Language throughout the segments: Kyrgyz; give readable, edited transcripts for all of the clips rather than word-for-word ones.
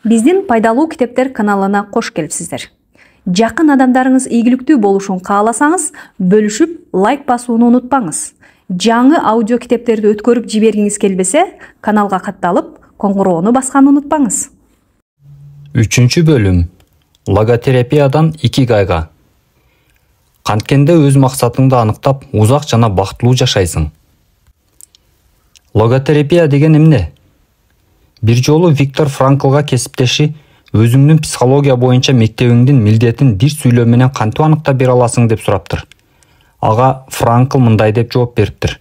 Биздин пайдалуу китептер каналына кош келипсиздер. Жакын адамдарыңыз ийгиликтүү болушун кааласаңыз, бөлүшүп, лайк басууну унутпаңыз. Жаңы аудио китептерди өткөрүп жибергиңиз келбесе, каналга катталып, коңгуроону басканды унутпаңыз. 3 бөлүм. Логотерапиядан икигайга. Канткенде өз максатыңды аныктап, узак жана бактылуу жашайсың. Логотерапия деген эмне? Бир жолу Виктор Франклга кесиптеши өзүңдүн психология боюнча мектебиңдин милдетин бир сүйлөө менен кантип аныктап бере аласың деп сураптыр. Ага Франкл мындай деп жооп бериптир.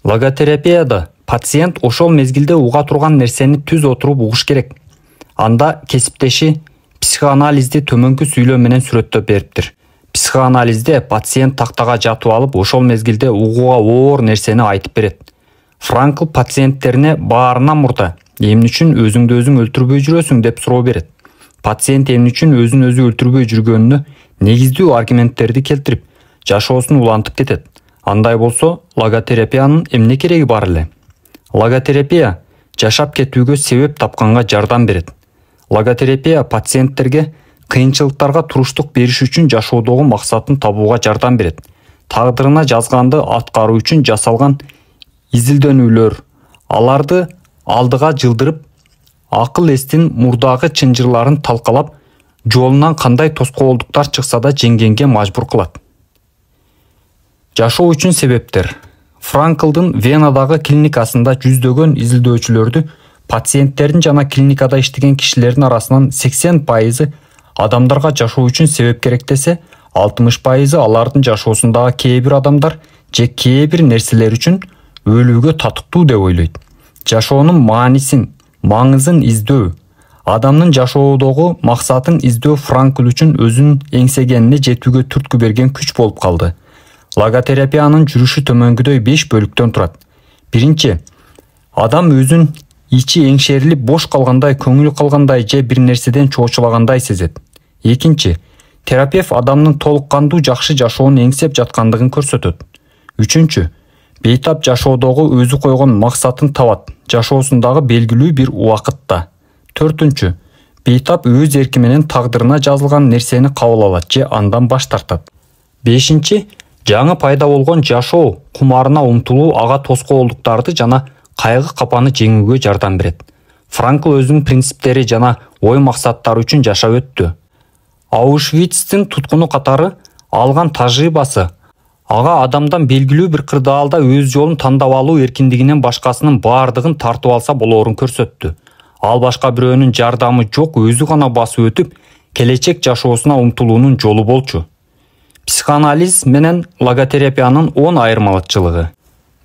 Логотерапияда пациент ошол мезгилде уга турган нерсени түз отуруп угуш керек. Анда кесиптеши психоанализди төмөнкү сүйлөө менен сүрөттөп бериптир. Психоанализде пациент тактага жатып алып, ошол мезгилде угууга оор нерсени айтып берет. Франкл пациенттерине баарынан мурда эмне үчүн өзүңдү өзүң өлтүрбөй жүрөсүң деп суроо берет. Пациент эмне үчүн өзүн өзү өлтүрбөй жүргөнүнө негиздүү аргументтерди келтирип, жашоосун улантып кетет. Андай болсо, логотерапиянын эмне кереги бар эле? Логотерапия жашап кетүүгө себеп тапканга жардам берет. Логотерапия пациенттерге кыйынчылыктарга туруштук бериш үчүн жашоодогу максатын табууга жардам берет. Тагдырына жазганды аткаруу үчүн жасалган изилдөөнүлөр, аларды алдыга жылдырып, акыл эстин мурдагы чынжырларын талкалап, жолунан кандай тоскоолдуктар чыкса да жеңгенге мажбур кылат. Жашоо үчүн себептер. Франклдын Венадагы клиникасында жүздөгөн изилдөөчүлөрдү пациенттердин жана клиникада иштеген кишилердин арасынан 80% адамдарга жашоо үчүн себеп керек десе, 60% алардын жашоосундагы кээ бир адамдар же кээ бир нерселер үчүн өлүүгө татыктуу деп ойлойт. Жашоонун маанисин, маңызын издөө, адамдын жашоодогу максатын издөө Франкл үчүн өзүнүн эңсегенине жетүүгө түрткү берген күч болуп калды. Логотерапиянын жүрүшү төмөнгүдөй 5 бөлүктөн турат. Биринчи, адам өзүн ичи эңшерилип бош калгандай, көңүлү калгандай же бир нерседен чоочулагандай сезет. Экинчи, терапевт адамдын толук кандуу жакшы жашоону эңсеп жаткандыгын көрсөтөт. Үчүнчү, бейтап жашоодогу өзү койгон максатын табат, жашоосундагы белгилүү бир убакытта. Төртүнчү, бейтап өз эрки менен тагдырына жазылган нерсени кабыл алат же андан баш тартат. Бешинчи, жаңы пайда болгон жашоо кумарына умтулуу ага тоскоолдуктарды жана кайгы капаны жеңүүгө жардам берет. Франкл өзүнүн принциптери жана ой максаттары үчүн жашап өттү. Аушвицтин туткуну катары алган тажрыйбасы ага адамдан белгилүү бир кырдаалда өз жолун тандап алуу эркиндигинен башкасынын баардыгын тартып алса болоорун көрсөттү. Ал башка бирөөнүн жардамы жок, өзү гана басып өтүп, келечек жашоосуна умтулуунун жолу болчу. Психоанализ менен логотерапиянын 10 айырмалычылыгы.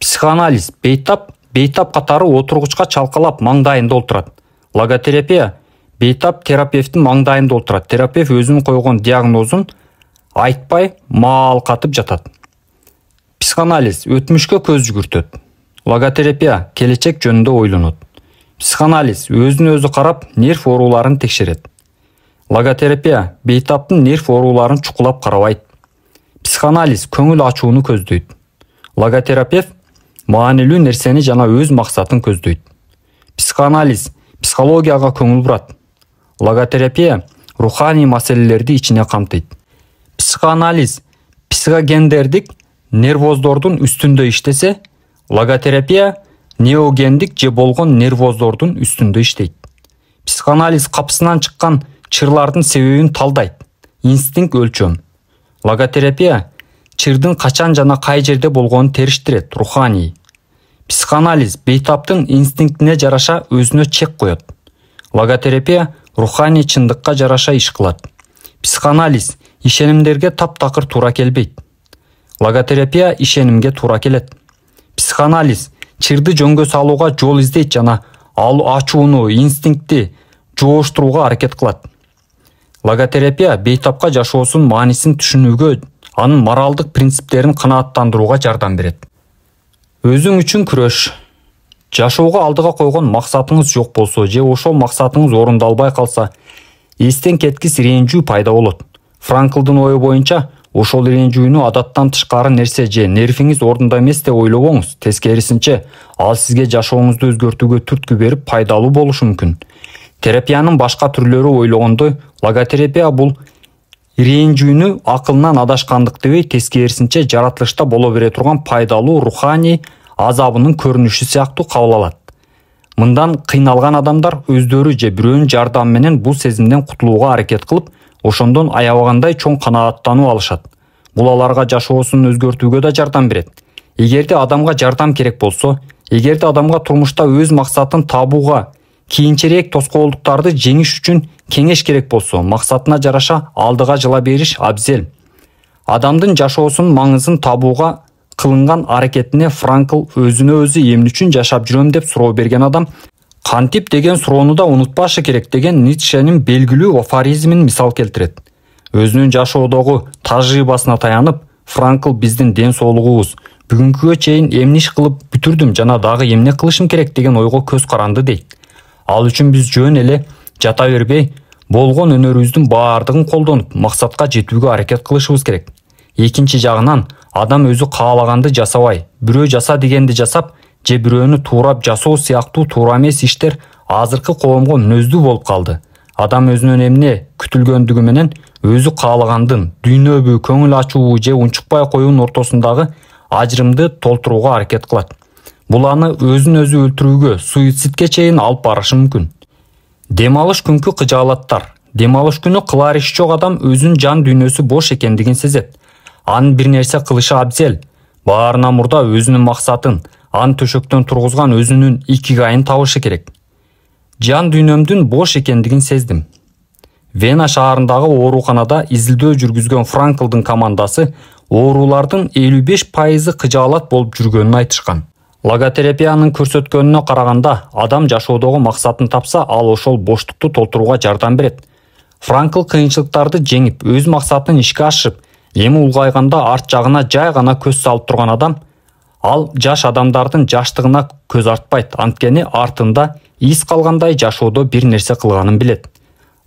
Психоанализ бейтап катары отургучка чалкалап маңдайында олтурат. Логотерапия бейтап терапевттин маңдайында олтурат. Терапевт өзүнүн койгон диагнозун айтпай маал катып жатат. Психоанализ өтмүшкө көз жүгүртөт. Логотерапия келечек жөнүндө ойлонот. Психоанализ өзүн өзү карап, нерв ооруларын текшерет. Логотерапия бейтаптын нерв ооруларын чукулап карабайт. Психоанализ көңүл ачууну көздөйт. Логотерапевт маанилүү нерсени жана өз максатын көздөйт. Психоанализ психологияга көңүл бурат. Логотерапия руханий маселелерди ичине камтыйт. Психоанализ психогендердик нервоздордун үстүндө иштесе, логотерапия неогендик же болгон нервоздордун үстүндө иштейт. Психоанализ капысынан чыккан чырлардын себебин талдайт. Инстинкт өлчөм. Логотерапия чырдын качан жана кай жерде болгонун териштирет, руханий. Психоанализ бейтаптын инстинктине жараша өзүнө чек коет. Логотерапия руханий чындыкка жараша иш кылат. Психоанализ ишенимдерге таптакыр туура келбейт. Логотерапия ишенимге туура келет. Психоанализ чырды жөнгө салууга жол издейт жана ачууну, инстинктти жооштурууга аракет кылат. Логотерапия бейтапка жашоосунун маанисин түшүнүүгө, анын моралдык принциптерин канааттандырууга жардам берет. Өзүң үчүн күрөш. Жашоого алдыга койгон максатыңыз жок болсо же ошол максатыңыз орундалбай калса, эстен кеткис ренжүү пайда болот. Франклдын ою боюнча, ошол ренжүүнү адаттан тышкары нерсе же нервиңиз ордунда эмес деп ойлобоңуз. Тескерисинче, ал сизге жашооңузду өзгөртүүгө түрткү берип пайдалуу болушу мүмкүн. Терапиянын башка түрлөрү ойлогондой логотерапия бул ренжүүнү акылынан адашкандык дебей, тескерисинче жаратылышта боло бере турган пайдалуу руханий азабынын көрүнүшү сыяктуу кабыл алат. Мындан кыйналган адамдар өздөрү же бирөөнүн жардамы менен бул сезимден кутулууга аракет кылып, ошондон аябагандай чоң канааттануу алышат. Бул аларга жашоосун өзгөртүүгө да жардам берет. Эгерде адамга жардам керек болсо, эгерде адамга турмушта өз максатын табууга, кийинчерээк тоскоолдуктарды жеңиш үчүн кеңеш керек болсо, максатына жараша алдыга жыла бериш абзел. Адамдын жашоосунун маңызын табууга кылынган аракетине Франкл өзүнө өзү эмне үчүн жашап жүрөм деп суроо берген адам кантип деген суроону да унутпашы керек деген Ницшенин белгилүү афоризмин мисал келтирет. Өзүнүн жашоодогу тажрыйбасына таянып, Франкл биздин ден соолугубуз бүгүнкүгө чейин эмне иш кылып бүтүрдүм жана дагы эмне кылышым керек деген ойго көз каранды дейт. Ал үчүн биз жөн эле жата бербей, болгон өнөрүбүздүн баардыгын колдонуп, максатка жетүүгө аракет кылышыбыз керек. Экинчи жагынан, адам өзү каалаганды жасабай, бирөө жаса дегенди жасап, же бирөөнү туурап жасоо сыяктуу туура эмес иштер азыркы коомго мүнөздүү болуп калды. Адам өзүнөн эмне күтүлгөндүгү менен өзү каалагандын, дүйнөбү, көңүл ачуубу же унчукпай коюунун ортосундагы ажырымды толтурууга аракет кылат. Бул аны өзүн өзү өлтүрүүгө, суицидке чейин алып барышы мүмкүн. Дем алыш күнкү кыжаалаттар. Дем алыш күнү кылар иш жок адам өзүнүн жан дүйнөсү бош экендигин сезет. Анын бир нерсе кылышы абзел. Баарынан мурда өзүнүн максатын, аны төшөктөн тургузган өзүнүн икигайын табышы керек. Жан дүйнөмдүн бош экендигин сездим. Вена шаарындагы ооруканада изилдөө жүргүзгөн Франклдын командасы оорулардын 55% кыжаалат болуп жүргөнүн айтышкан. Логотерапиянын көрсөткөнүнө караганда, адам жашоодогу максатын тапса, ал ошол боштукту толтурууга жардам берет. Франкл кыйынчылыктарды жеңип, өз максатын ишке ашырып, эми улгайганда арт жагына жай гана көз салып турган адам, ал жаш адамдардын жаштыгына көз артпайт, анткени артында из калгандай жашоодо бир нерсе кылганын билет.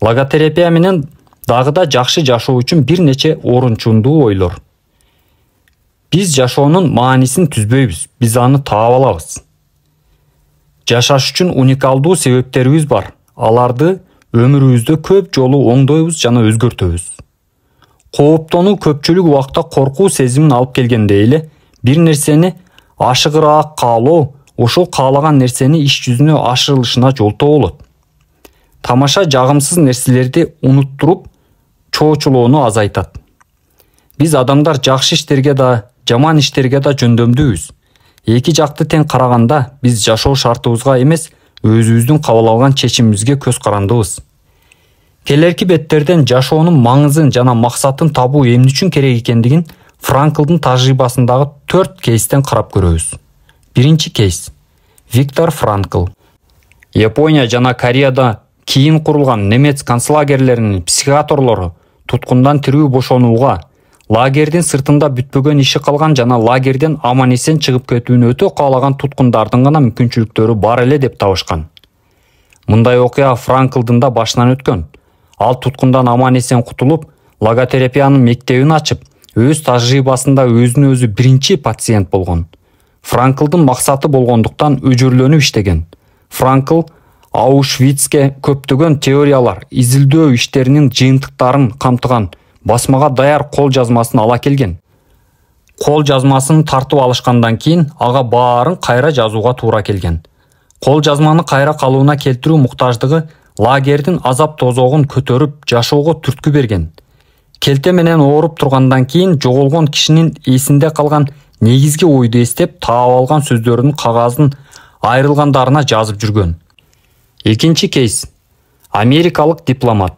Логотерапия менен дагы да жакшы жашоо үчүн бир нече орунчундуу ойлор. Биз жашоонун маанисин түзбөйбүз, биз аны таап алабыз. Жашаш үчүн уникалдуу себептерибиз бар. Аларды өмүрүбүздө көп жолу оңдойбуз жана өзгөртөбүз. Кооптонуу көпчүлүк убакта коркуу сезимин алып келгендей эле, бир нерсени ашыгыраак каалоо ошол каалаган нерсени иш жүзүнө ашырылышына жолтоо болот. Тамаша жагымсыз нерселерди унуттуруп, чоочулоону азайтат. Биз адамдар жакшы иштерге да, жаман иштерге да жөндөмдүүбүз. Эки жакты тең караганда, биз жашоо шартыбызга эмес, өзүбүздүн кабыл алган чечимибизге көз карандыбыз. Келерки беттерден жашоонун маңызын жана максатын табуу эмне үчүн керек экендигин Франклдын тажрыйбасындагы 4 кейстен карап көрөбүз. Биринчи кейс. Виктор Франкл. Япония жана Кореяда кийин курулган немец концлагерлеринин психиаторлору туткундан тирүү бошонууга, лагердин сыртында бүтпөгөн иши калган жана лагерден аман-эсен чыгып кетүүнү өтө каалаган туткундардын гана мүмкүнчүлүктөрү бар эле деп табышкан. Мындай окуя Франклдын да башынан өткөн. Ал туткундан аман-эсен кутулуп, логотерапиянын мектебин ачып, өз тажрыйбасында өзүнө өзү биринчи пациент болгон. Франклдын максаты болгондуктан өжөрлөнүп иштеген. Франкл Аушвицке көптөгөн теориялар, изилдөө иштеринин жыйынтыктарын камтыган басмага даяр кол жазмасын ала келген. Кол жазмасын тартып алышкандан кийин ага баарын кайра жазууга туура келген. Кол жазманы кайра калууна келтирүү муктаждыгы лагердин азап тозогун көтөрүп жашоого түрткү берген. Келте менен ооруп тургандан кийин жоголгон кишинин эсинде калган негизги ойду эстеп, таап алган сөздөрүнүн кагазын айрылгандарына жазып жүргөн. Экинчи кейс. Америкалык дипломат.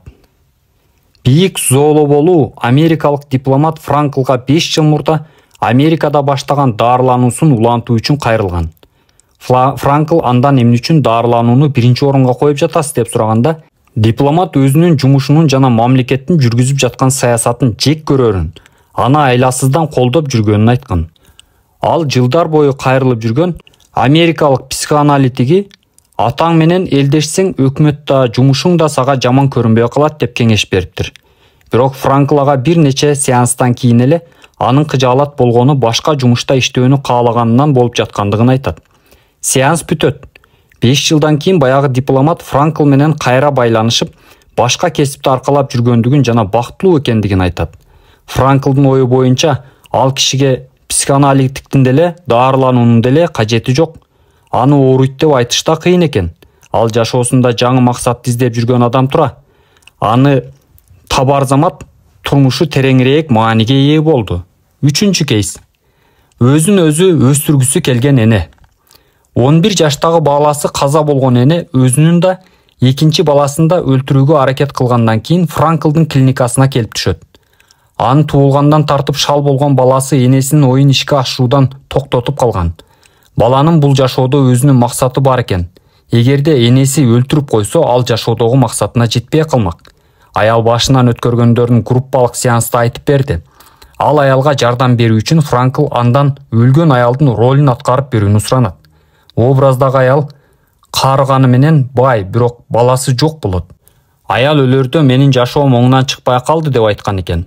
Бийик зоолоболуу америкалык дипломат Франклга 5 жыл мурда Америкада баштаган даарылануусун улантуу үчүн кайрылган. Франкл андан эмне үчүн даарыланууну биринчи орунга коюп жатасыз деп сураганда, дипломат өзүнүн жумушунун жана мамлекеттин жүргүзүп жаткан саясатын жек көрөрүн, аны айласыздан колдоп жүргөнүн айткан. Ал жылдар бою кайрылып жүргөн америкалык психоаналитиги атаң менен элдешсең өкмөт да, жумушуң да сага жаман көрүнбөй калат деп кеңеш бериптир. Бирок Франкл ага бир нече сеанстан кийин эле анын кыжаалат болгону башка жумушта иштөөнү каалаганынан болуп жаткандыгын айтат. Сеанс бүтөт. 5 жылдан кийин баягы дипломат Франкл менен кайра байланышып, башка кесипти аркалап жүргөндүгүн жана бактылуу экендигин айтат. Франклдын ою боюнча, ал кишиге психоаналитиктин деле, даарылануунун деле кажети жок. Аны ооруйт деп айтыш да кыйын экен. Ал жашоосунда жаңы максатты издеп жүргөн адам тура. Аны табар замат турмушу тереңирээк мааниге ээ болду. 3-чү кейс. Өзүн өзү өстүргүсү келген эне. 11 жаштагы баласы каза болгон эне өзүнүн да экинчи баласын да өлтүрүүгө аракет кылгандан кийин Франклдын клиникасына келип түшөт. Аны туулгандан тартып шал болгон баласы энесинин оюн ишке ашыруудан токтотуп калган. Баланын бул жашоодо өзүнүн максаты бар экен. Эгерде энеси өлтүрүп койсо, ал жашоодогу максатына жетпей калмак. Аял башынан өткөргөндөрүн группалык сеанста айтып берди. Ал аялга жардам берүү үчүн Франкл андан өлгөн аялдын ролун аткарып берүүнү суранат. Образдагы аял карыганы менен бай, бирок баласы жок болот. Аял өлөрдө менин жашоом оңунан чыкпай калды деп айткан экен.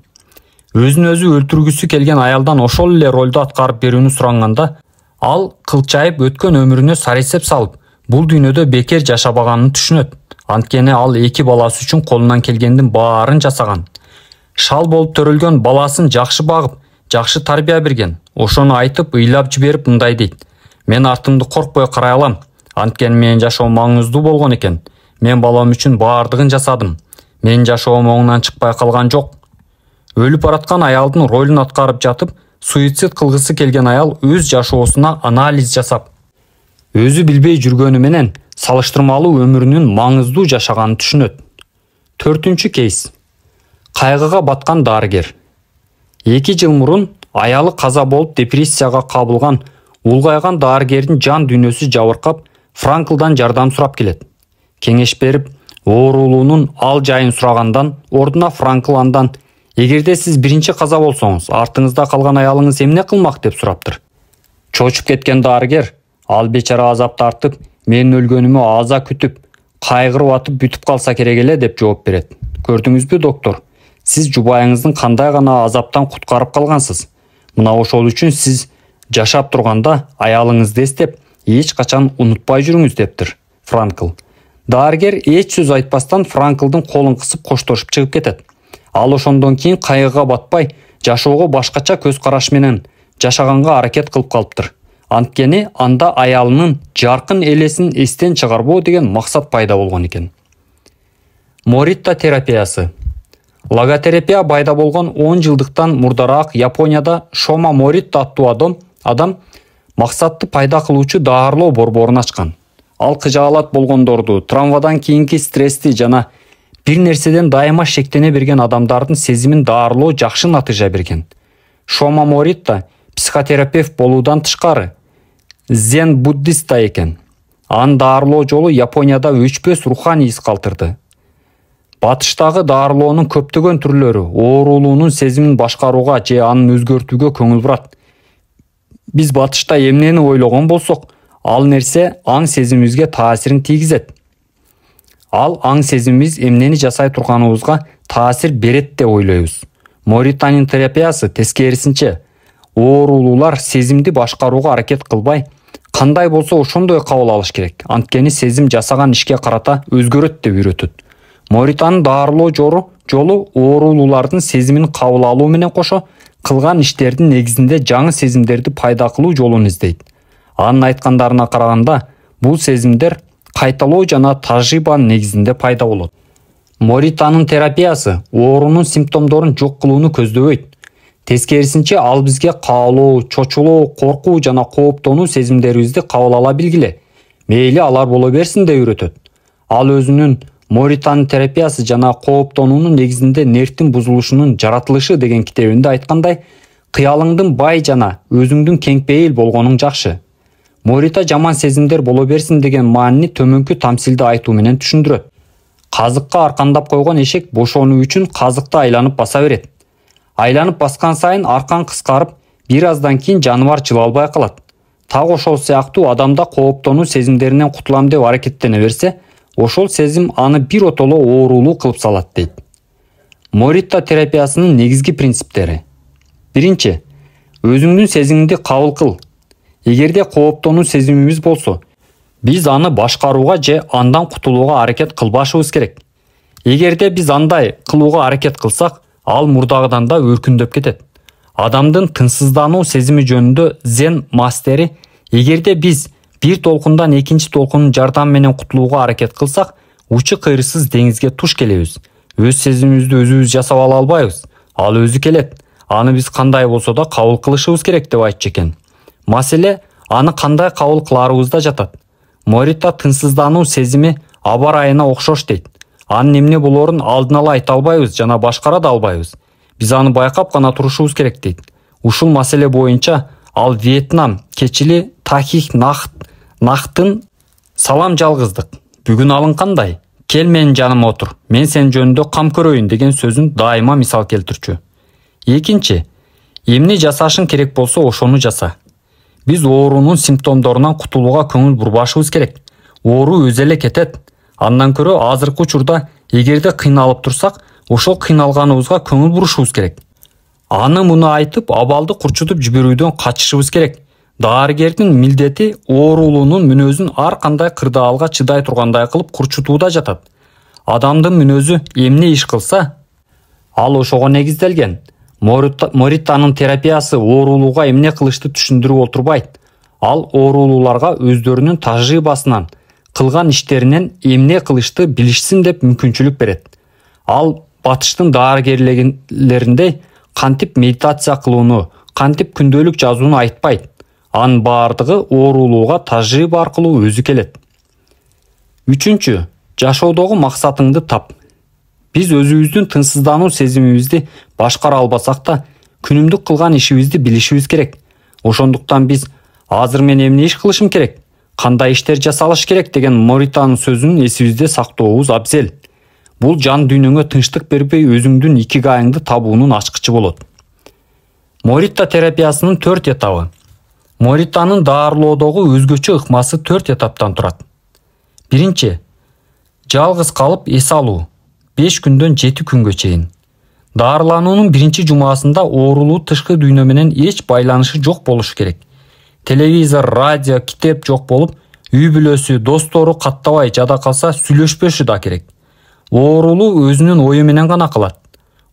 Өзүн өзү өлтүргүсү келген аялдан ошол эле ролду аткарып берүүнү суранганда, ал кылчайып өткөн өмүрүнө саресеп салып, бул дүйнөдө бекер жашабаганын түшүнөт. Анткени ал 2 баласы үчүн колунан келгендин баарын жасаган. Шал болуп төрөлгөн баласын жакшы багып, жакшы тарбия берген. Ошону айтып, ыйлап жиберип мындай дейт: "Мен артымды коркпой карай алам. Анткени менин жашоом маңыздуу болгон экен. Мен балам үчүн баардыгын жасадым. Менин жашоом оңунан чыкпай калган жок." Өлүп бараткан аялдын ролун аткарып жатып, суицид кылгысы келген аял өз жашоосуна анализ жасап, өзү билбей жүргөнү менен салыштырмалуу өмүрүнүн маңыздуу жашаганын түшүнөт. 4-чү кейс. Кайгыга баткан дарыгер. 2 жыл мурун аялы каза болуп депрессияга кабылган улгайган дарыгердин жан дүйнөсү жабыркап, Франклдан жардам сурап келет. Кеңеш берип, оорулуунун ал жайын сурагандан ордуна Франкл андан: "Эгерде сиз биринчи каза болсоңуз, артыңызда калган аялыңыз эмне кылмак?" деп сураптыр. Чочуп кеткен дарыгер, ал бечара азап тартып, "Менин өлгөнүмө аза күтүп, кайгырып атып бүтүп калса керек эле" деп жооп берет. "Көрдүңүзбү, доктор? Сиз жубайыңыздын кандай гана азаптан куткарып калгансыз. Мына ошол үчүн сиз жашап турганда аялыңызды эстеп, эч качан унутпай жүрүңүз" дептир Франкл. Дарыгер эч сөз айтпастан Франклдын колун кысып коштошуп чыгып кетет. Ал ошондон кийин кайгыга батпай, жашоого башкача көз караш менен жашаганга аракет кылып калыптыр. Анткени анда аялынын жаркын элесин эстен чыгарбоо деген максат пайда болгон экен. Морита терапиясы. Логотерапия пайда болгон 10 жылдыктан мурдараак Японияда Шома Морита аттуу адам максатты пайда кылуучу даарылоо борборун ачкан. Ал кыжаалат болгондорду, травмадан кийинки стрессти жана бир нерседен дайыма шектене берген адамдардын сезимин даарылоо жакшы натыйжа берген. Шома Морита психотерапевт болуудан тышкары зен буддист да экен. Анын даарылоо жолу Японияда өчпөс руханий из калтырды. Батыштагы даарылоонун көптөгөн түрлөрү оорулуунун сезимин башкарууга же анын өзгөртүүгө көңүл бурат. Биз батышта эмнени ойлогон болсок, ал нерсе аң сезимибизге таасирин тийгизет. Ал аң сезимибиз эмнени жасай турганыбызга таасир берет деп ойлойбуз. Моританын терапиясы тескерисинче, оорулуулар сезимди башкарууга аракет кылбай, кандай болсо ошондой кабыл алыш керек. Анткени сезим жасаган ишке карата өзгөрөт деп үйрөтөт. Моританын даарылоо жолу оорулуулардын сезимин кабыл алуу менен кошо кылган иштердин негизинде жаңы сезимдерди пайда кылуу жолун издейт. Анын айткандарына караганда, бул сезимдер кайталоо жана тажрыйбанын негизинде пайда болот. Моританын терапиясы оорунун симптомдорун жок кылууну көздөбөйт. Тескерисинче, ал бизге каалоо, чочулоо, коркуу жана кооптонуу сезимдерибизди кабыл ала билгиле, мейли алар боло берсин деп үйрөтөт. Ал өзүнүн Моританын терапиясы жана кооптонуунун негизинде нервтин бузулушунун жаратылышы деген китебинде айткандай, кыялыңдын бай жана өзүңдүн кеңпейил болгонуң жакшы. Морита жаман сезимдер боло берсин деген маанини төмөнкү тамсилде айтуу менен түшүндүрөт. Казыкка аркандап койгон эшек бошонуу үчүн казыкты айланып баса берет. Айланып баскан сайын аркан кыскарып, бир аздан кийин жаныбар жыла албай калат. Так ошол сыяктуу адамда кооптонуу сезимдеринен кутулам деп аракеттене берсе, ошол сезим аны бир отоло оорулуу кылып салат дейт. Морита терапиясынын негизги принциптери. Биринчи, өзүңдүн сезимиңди кабыл кыл. Эгерде кооптонуу сезимибиз болсо, Биз аны башкарууга же андан кутулууга аракет кылбашыбыз керек. Эгерде биз андай кылууга аракет кылсак, ал мурдагыдан да өркүндөп кетет. Адамдын тынчсыздануу сезими жөнүндө Зен мастери, эгерде биз бир толкундан экинчи толкундун жардамы менен кутулууга аракет кылсак, учу кыйрсыз деңизге туш келебиз. Өз сезимибизди өзүбүз жасап ала албайбыз. Ал өзү келет. Аны биз кандай болсо да кабыл кылышыбыз керек деп айтчу экен. Маселе аны кандай кабыл кыларыбызда жатат. Морита тынчсыздануу сезими аба ырайына окшош дейт. Анын эмне болоорун алдын ала айта албайбыз жана башкара да албайбыз. Биз аны байкап гана турушубуз керек дейт. Ушул маселе боюнча ал Вьетнам кечили Тахих Нахтын салам жалгыздык. Бүгүн алың кандай? Кел менин жаныма отур. Мен сен жөнүндө кам көрөйүн деген сөзүн дайыма мисал келтирчү. Экинчи, эмне жасашың керек болсо ошону жаса. Биз оорунун симптомдорунан кутулууга көңүл бурбашыбыз керек. Оору өзү эле кетет. Андан көрө азыркы учурда эгерде кыйналып турсак, ошол кыйналганыбызга көңүл бурушубуз керек. Аны муну айтып, абалды курчутуп жиберүүдөн качышыбыз керек. Дарыгердин милдети оорулуунун мүнөзүн ар кандай кырдаалга чыдай тургандай кылып курчутууда жатат. Адамдын мүнөзү эмне иш кылса, ал ошого негизделген. Моританын терапиясы оорулууга эмне кылышты түшүндүрүп отурбайт. Ал оорулууларга өздөрүнүн тажрыйбасынан, кылган иштеринен эмне кылышты билишсин деп мүмкүнчүлүк берет. Ал батыштын дарыгерлеринде кантип медитация кылууну, кантип күндөлүк жазууну айтпайт. Анын баардыгы оорулууга тажрыйба аркылуу өзү келет. Үчүнчү, жашоодогу максатыңды тап. Биз өзүбүздүн тынчсыздануу сезимибизди башкара албасак да, күнүмдүк кылган ишибизди билишибиз керек. Ошондуктан биз азыр мен эмне иш кылышым керек, кандай иштер жасалыш керек деген Моританын сөзүн эсибизде сактообуз абзел. Бул жан дүйнөңө тынчтык бербей өзүңдүн икигайыңды табуунун ачкычы болот. Морита терапиясынын 4 этабы. Моританын даарылоодогу өзгөчө ыкмасы 4 этаптан турат. Биринчи, жалгыз калып эс алуу. 5 күндөн 7 күнгө чейин. Даарылануунун биринчи жумасында оорулуу тышкы дүйнө менен эч байланышы жок болушу керек. Телевизор, радио, китеп жок болуп, үй бүлөсү, достору каттабай жада калса сүйлөшпөшү да керек. Оорулуу өзүнүн ою менен гана калат.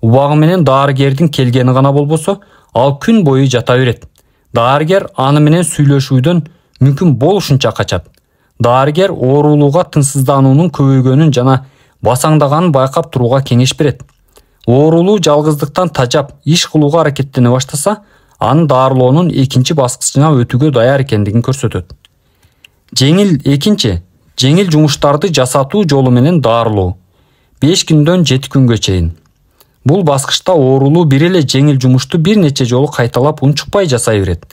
Убагы менен дарыгердин келгени гана болбосо, ал күн бою жата берет. Дарыгер аны менен сүйлөшүүдөн мүмкүн болушунча качат. Дарыгер оорулууга тынчсыздануунун көбөйгөнүн жана басаңдаганын байкап турууга кеңеш берет. Оорулуу жалгыздыктан тажап, иш кылууга аракеттене баштаса, анын даарылоонун экинчи баскычына өтүүгө даяр экендигин көрсөтөт. Экинчи, жеңил жумуштарды жасатуу жолу менен даарылоо. 5 күндөн 7 күнгө чейин. Бул баскычта оорулуу бир эле жеңил жумушту бир нече жолу кайталап унчукпай жасай берет.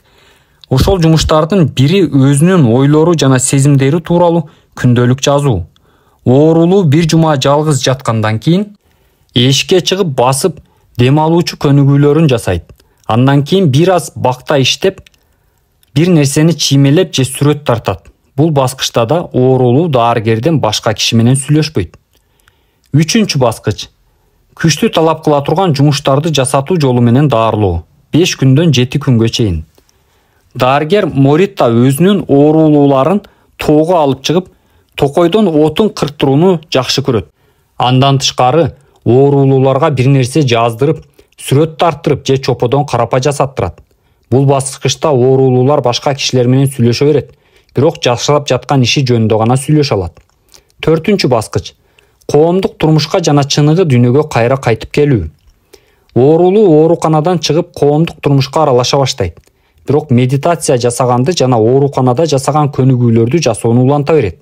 Ошол жумуштардын бири өзүнүн ойлору жана сезимдери тууралуу күндөлүк жазуу. Оорулуу бир жума жалгыз жаткандан кийин эшикке чыгып басып, дем алуучу көнүгүүлөрүн жасайт. Андан кийин бир аз бакта иштеп, бир нерсени чиймелеп же сүрөт тартат. Бул баскычта да оорулуу дарыгерден башка киши менен сүйлөшпөйт. Үчүнчү баскыч. Күчтүү талап кыла турган жумуштарды жасатуу жолу менен даарылоо. 5 күндөн 7 күнгө чейин. Дарыгер Морита өзүнүн оорулууларын тоого алып чыгып, токойдон отун кырттырууну жакшы көрөт. Андан тышкары оорулууларга бир нерсе жаздырып, сүрөт тарттырып же чоподон карапа жасаттырат. Бул баскычта оорулуулар башка кишилер менен сүйлөшө берет, бирок жашап жаткан иши жөнүндө гана сүйлөшө алат. 4-үнчү баскыч. Коомдук турмушка жана чыныгы дүйнөгө кайра кайтып келүү. Оорулуу ооруканадан чыгып коомдук турмушка аралаша баштайт. Бирок медитация жасаганды жана ооруканада жасаган көнүгүүлөрдү жасоону уланта берет.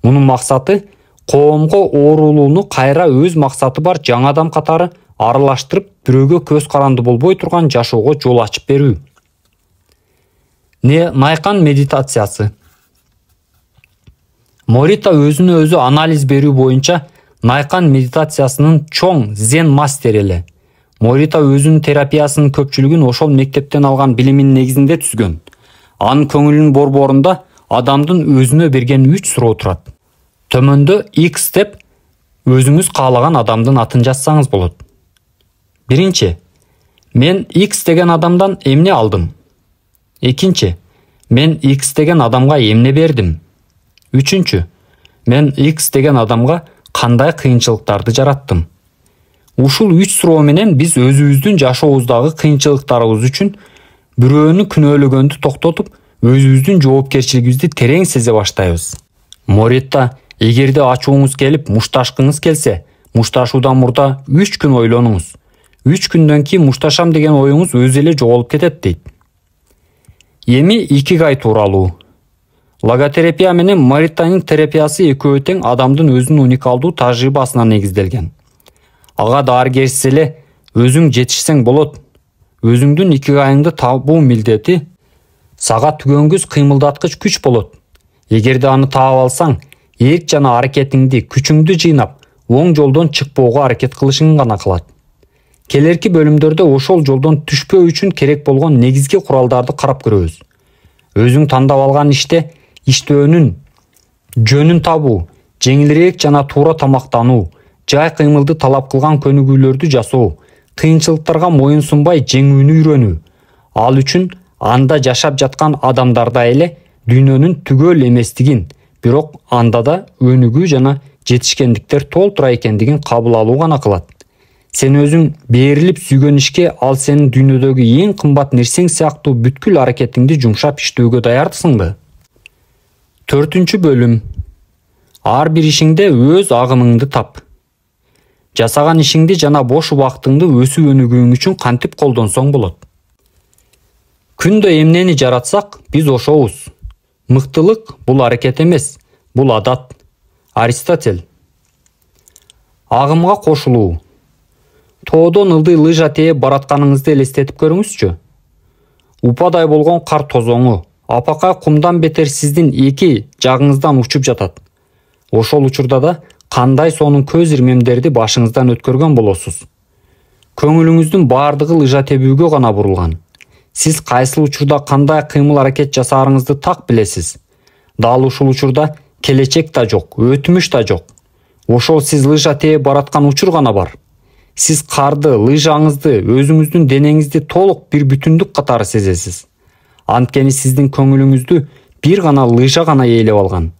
Мунун максаты коомго оорулууну кайра өз максаты бар жаңы адам катары аралаштырып, бирөөгө көз каранды болбой турган жашоого жол ачып берүү. Найкан медитациясы. Морита өзүнө өзү анализ берүү боюнча найкан медитациясынын чоң Зен мастери эле. Морита өзүнүн терапиясынын көпчүлүгүн ошол мектептен алган билиминин негизинде түзгөн. Анын көңүлүнүн борборунда адамдын өзүнө берген 3 суроо турат. Төмөндө X деп өзүңүз каалаган адамдын атын жазсаңыз болот. Биринчи, мен X деген адамдан эмне алдым? Экинчи, мен X деген адамга эмне бердим? Үчүнчү, мен X деген адамга кандай кыйынчылыктарды жараттым? Ушул 3 суроо менен биз өзүбүздүн жашообуздагы кыйынчылыктарыбыз үчүн бирөөнү күнөөлөгөндү токтотуп, өзүбүздүн жоопкерчилигибизди терең сезе баштайбыз. Моретта, эгерде ачууңуз келип, мушташкыңыз келсе, мушташуудан мурда 3 күн ойлонуңуз. 3 күндөн кийин мушташам деген оюңуз өзү эле жоголуп кетет дейт. Эми икигай тууралуу. Логотерапия менен Мориттанын терапиясы экөө тең адамдын өзүнүн уникалдуу тажрыйбасына негизделген. Ага дарыгерсиз эле өзүң жетишсең болот. Өзүңдүн икигайыңды табуу милдети сага түгөнгүс кыймылдаткыч күч болот. Эгерде аны таап алсаң, эрк жана аракетиңди, күчүңдү жыйнап, оң жолдон чыкпоого аракет кылышың гана калат. Келерки бөлүмдөрдө ошол жолдон түшпөө үчүн керек болгон негизги куралдарды карап көрөбүз. Өзүң тандап алган иште иштөөнүн жөнүн табуу, жеңилирээк жана туура тамактануу, жай кыймылды талап кылган көнүгүүлөрдү жасоо, кыйынчылыктарга моюн сунбай жеңүүнү үйрөнүү. Ал үчүн анда жашап жаткан адамдарда эле дүйнөнүн түгөл эместигин, бирок анда да өнүгүү жана жетишкендиктер толтура экендигин кабыл алуу гана кылат. Сен өзүң берилип сүйгөн ишке ал сенин дүйнөдөгү эң кымбат нерсең сыяктуу бүткүл аракетиңди жумшап иштөөгө даярсыңбы? 4-чү бөлүм. Ар бир ишиңде өз агымыңды тап. Жасаган ишиңди жана бош убактыңды өсүп өнүгүүң үчүн кантип колдонсоң болот? Күндө эмнени жаратсак, биз ошобуз. Мыктылык бул аракет эмес, бул адат. Аристотель. Агымга кошулуу. Тоодон ылдый лыжа тээп баратканыңызды элестетип көрүңүзчү. Упадай болгон кар тозоңу, апакай кумдан бетер сиздин эки жагыңыздан учуп жатат. Ошол учурда да кандай сонун көз ирмемдерди башыңыздан өткөргөн болосуз. Көңүлүңүздүн баардыгы лыжа тебүүгө гана бурулган. Сиз кайсыл учурда кандай кыймыл аракет жасаарыңызды так билесиз. Дал ушул учурда келечек да жок, өтмүш да жок. Ошол сиз лыжа тээп бараткан учур гана бар. Сиз карды, лыжаңызды, өзүңүздүн денеңизди толук бир бүтүндүк катары сезесиз. Анткени сиздин көңүлүңүздү бир гана лыжа гана ээлеп алган.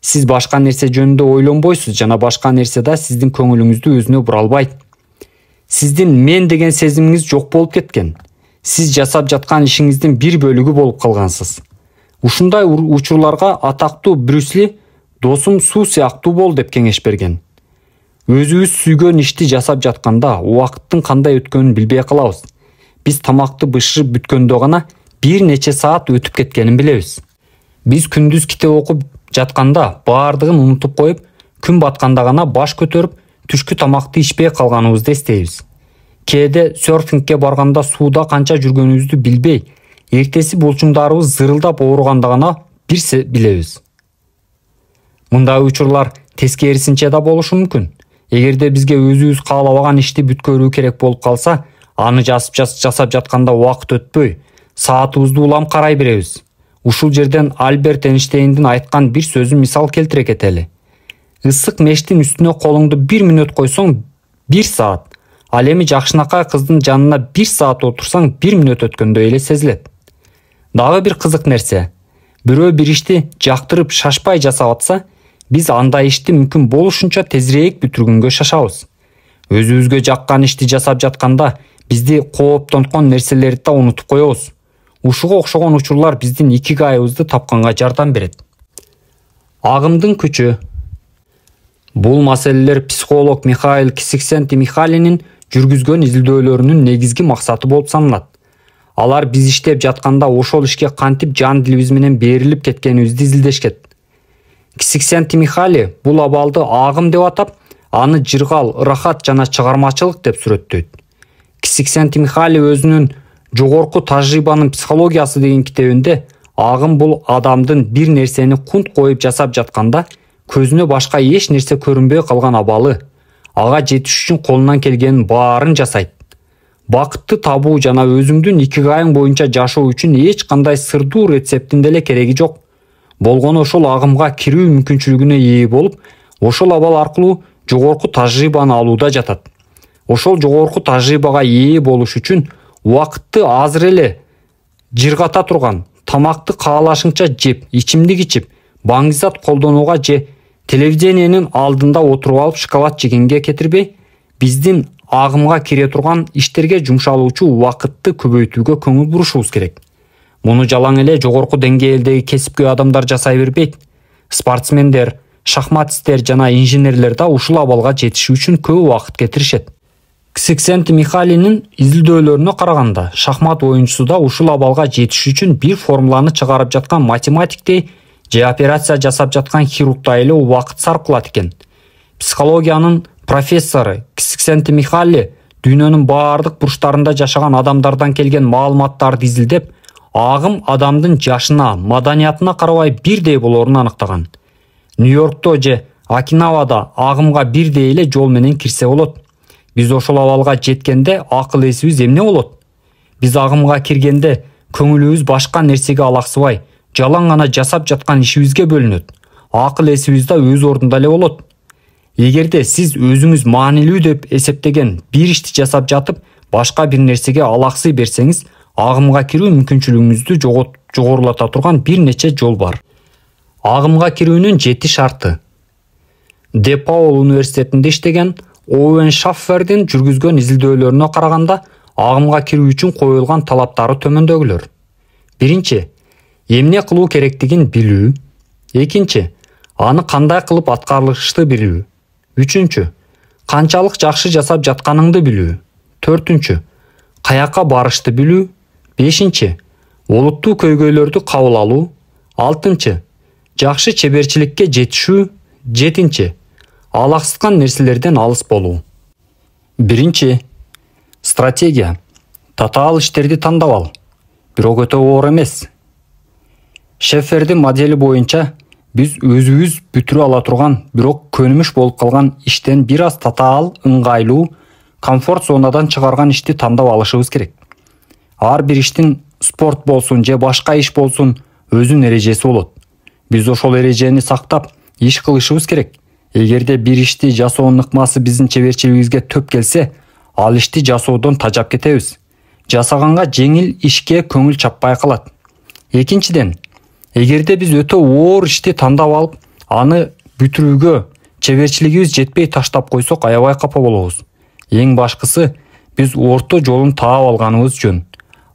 Сиз башка нерсе жөнүндө ойлонбойсуз жана башка нерсе да сиздин көңүлүңүздү өзүнө бура албайт. Сиздин мен деген сезимиңиз жок болуп кеткен. Сиз жасап жаткан ишиңиздин бир бөлүгү болуп калгансыз. Ушундай учурларга атактуу Брюс Ли досум суу сыяктуу бол деп кеңеш берген. Өзүбүз сүйгөн ишти жасап жатканда убакыттын кандай өткөнүн билбей калабыз. Биз тамакты бышырып бүткөндө гана бир нече саат өтүп кеткенин билебиз. Биз күндүз китеп окуп жатканда баардыгын унутуп коюп, күн батканда гана баш көтөрүп, түшкү тамакты ичпей калганыбызды эстейбиз. Кээде серфингке барганда сууда канча жүргөнүбүздү билбей, эртеси булчуңдарыбыз зырылдап ооруганда гана бир билебиз. Мындай учурлар тескерисинче да болушу мүмкүн. Эгерде бизге өзүбүз каалабаган ишти бүткөрүү керек болуп калса, аны жасап жатканда убакыт өтпөй, саатыбызды улам карай беребиз. Ушул жерден Альберт Эйнштейндин айткан бир сөзүн мисал келтире кетели. Ысык мештин үстүнө колуңду 1 мүнөт койсоң 1 саат. Ал эми жакшынакай кыздын жанына 1 саат отурсаң 1 мүнөт өткөндөй эле сезилет. Дагы бир кызык нерсе. Бирөө бир ишти жактырып шашпай жасап атса, биз андай ишти мүмкүн болушунча тезирээк бүтүргөнгө шашабыз. Өзүбүзгө жаккан ишти жасап жатканда бизди кооптонткон нерселерди да унутуп коебуз. Ушуга окшогон учурлар биздин икигайыбызды тапканга жардам берет. Агымдын күчү. Бул маселелер психолог Михаил Csikszentmihalyi'нин жүргүзгөн изилдөөлөрүнүн негизги максаты болуп саналат. Алар биз иштеп жатканда ошол ишке кантип жан дилибиз менен берилип кеткенибизди изилдешет. Csikszentmihalyi бул абалды агым деп атап, аны жыргал, ырахат жана чыгармачылык деп сүрөттөйт. Csikszentmihalyi өзүнүн Жогорку тажрыйбанын психологиясы деген китебинде агым бул адамдын бир нерсени кунт коюп жасап жатканда көзүнө башка эч нерсе көрүнбөй калган абалы, ага жетиш үчүн колунан келгенин баарын жасайт. Бакытты табуу жана өзүңдүн икигайың боюнча жашоо үчүн эч кандай сырдуу рецептин деле кереги жок. Болгону ошол агымга кирүү мүмкүнчүлүгүнө ээ болуп, ошол абал аркылуу жогорку тажрыйбаны алууда жатат. Ошол жогорку тажрыйбага ээ болуш үчүн убакытты азыр эле жыргата турган, тамакты каалашыңча жеп, ичимдик ичип, баңгизат колдонууга же телевидениянын алдында отуруп алып шоколад жегенге кетирбей, биздин агымга кире турган иштерге жумшалуучу убакытты көбөйтүүгө көңүл бурушубуз керек. Муну жалаң эле жогорку деңгээлдеги кесипкөй адамдар жасай бербейт. Спортсмендер, шахматисттер жана инженерлер да ушул абалга жетишүү үчүн көп убакыт кетиришет. Ксиксенти-Михайлинин изилдөөлөрүнө караганда, шахмат оюнчусу да ушул абалга жетишүү үчүн бир формуланы чыгарып жаткан математиктей же операция жасап жаткан хирургдай эле убакыт саркылат экен. Психологиянын профессору Ксиксенти-Михайли дүйнөнүн баардык бурчтарында жашаган адамдардан келген маалыматтарды изилдеп, агым адамдын жашына, маданиятына карабай бирдей болоорун аныктаган. Нью-Йоркто же Окинавада агымга бирдей эле жол менен кирсе болот. Биз ошол абалга жеткенде акыл эсибиз эмне болот? Биз агымга киргенде көңүлүбүз башка нерсеге алаксыбай, жалаң гана жасап жаткан ишибизге бөлүнөт. Акыл эсибиз да өз ордунда эле болот. Эгерде сиз өзүңүз маанилүү деп эсептеген бир ишти жасап жатып, башка бир нерсеге алаксый берсеңиз, агымга кирүү мүмкүнчүлүгүңүздү жогорулата турган бир нече жол бар. Агымга кирүүнүн 7 шарты. Де Паул университетинде иштеген Оуэн Шаффердин жүргүзгөн изилдөөлөрүнө караганда, агымга кирүү үчүн коюлган талаптары төмөндөгүлөр. Биринчи, эмне кылуу керектигин билүү. Экинчи, аны кандай кылып аткарылышты билүү. Үчүнчү, канчалык жакшы жасап жатканыңды билүү. Төртүнчү, каяка барышты билүү. Бешинчи, олуттуу көйгөйлөрдү кабыл алуу. Алтынчы, жакшы чеберчиликке жетишүү. Жетинчи, алаксыткан нерселерден алыс болуу. Биринчи, стратегия. Татаал иштерди тандап ал. Бирок өтө оор эмес. Шеффердин модели боюнча биз өзүбүз бүтүрө ала турган, бирок көнүмүш болуп калган иштен бир аз татаал, ыңгайлуу, комфорт зонадан чыгарган ишти тандап алышыбыз керек. Ар бир иштин спорт болсун же башка иш болсун өзүнүн эрежеси болот. Биз ошол эрежени сактап иш кылышыбыз керек. Эгерде бир ишти жасоонун ыкмасы биздин чеберчилигибизге төп келсе, ал ишти жасоодон тажап кетебиз. Жасаганга жеңил ишке көңүл чаппай калат. Экинчиден, эгерде биз өтө оор ишти тандап алып, аны бүтүрүүгө чеберчилигибиз жетпей таштап койсок, аябай капа болобуз. Эң башкысы, биз орто жолун таап алганыбыз жөн.